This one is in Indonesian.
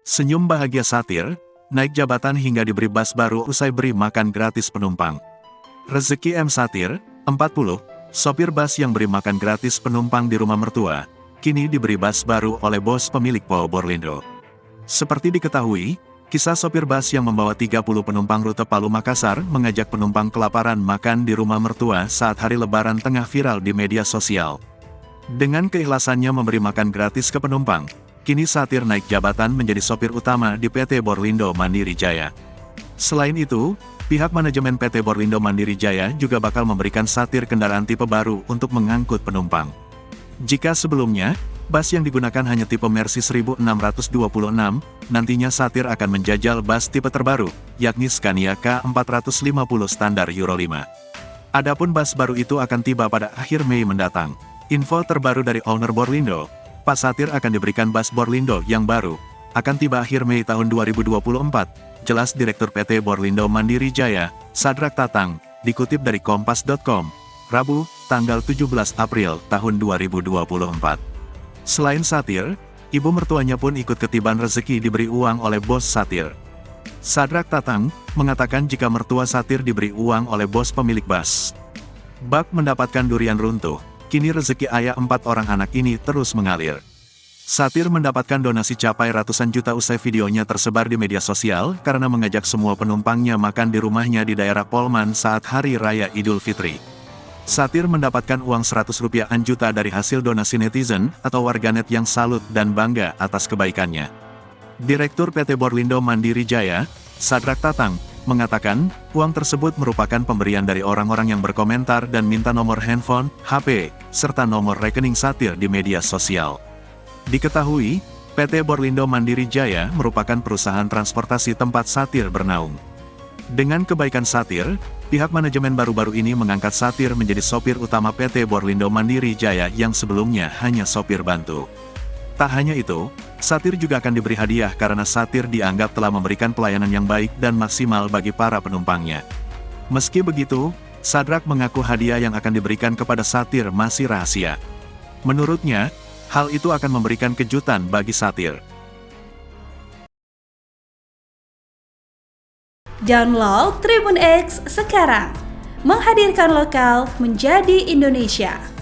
Senyum bahagia Satir, naik jabatan hingga diberi bas baru usai beri makan gratis penumpang. Rezeki M. Satir, 40, sopir bas yang beri makan gratis penumpang di rumah mertua, kini diberi bas baru oleh bos pemilik PO Borlindo. Seperti diketahui, kisah sopir bas yang membawa 30 penumpang rute Palu Makassar mengajak penumpang kelaparan makan di rumah mertua saat hari lebaran tengah viral di media sosial. Dengan keikhlasannya memberi makan gratis ke penumpang, kini Satir naik jabatan menjadi sopir utama di PT Borlindo Mandiri Jaya. Selain itu, pihak manajemen PT Borlindo Mandiri Jaya juga bakal memberikan Satir kendaraan tipe baru untuk mengangkut penumpang. Jika sebelumnya, bas yang digunakan hanya tipe Mercy 1626, nantinya Satir akan menjajal bas tipe terbaru, yakni Scania K450 standar Euro 5. Adapun bas baru itu akan tiba pada akhir Mei mendatang. Info terbaru dari owner Borlindo, Pak Satir akan diberikan bas Borlindo yang baru, akan tiba akhir Mei tahun 2024, jelas Direktur PT Borlindo Mandiri Jaya, Sadrak Tatang, dikutip dari Kompas.com, Rabu, tanggal 17 April tahun 2024. Selain Satir, ibu mertuanya pun ikut ketiban rezeki diberi uang oleh bos Satir. Sadrak Tatang mengatakan jika mertua Satir diberi uang oleh bos pemilik bas. Bak mendapatkan durian runtuh, kini rezeki ayah 4 orang anak ini terus mengalir. Satir mendapatkan donasi capai ratusan juta usai videonya tersebar di media sosial karena mengajak semua penumpangnya makan di rumahnya di daerah Polman saat Hari Raya Idul Fitri. Satir mendapatkan uang 100 rupiahan juta dari hasil donasi netizen atau warganet yang salut dan bangga atas kebaikannya. Direktur PT Borlindo Mandiri Jaya, Sadrak Tatang, mengatakan, uang tersebut merupakan pemberian dari orang-orang yang berkomentar dan minta nomor handphone, HP, serta nomor rekening Satir di media sosial. Diketahui, PT Borlindo Mandiri Jaya merupakan perusahaan transportasi tempat Satir bernaung. Dengan kebaikan Satir, pihak manajemen baru-baru ini mengangkat Satir menjadi sopir utama PT Borlindo Mandiri Jaya yang sebelumnya hanya sopir bantu. Tak hanya itu, Satir juga akan diberi hadiah karena Satir dianggap telah memberikan pelayanan yang baik dan maksimal bagi para penumpangnya. Meski begitu, Sadrak mengaku hadiah yang akan diberikan kepada Satir masih rahasia. Menurutnya, hal itu akan memberikan kejutan bagi Satir. Download Tribun X sekarang, menghadirkan lokal menjadi Indonesia.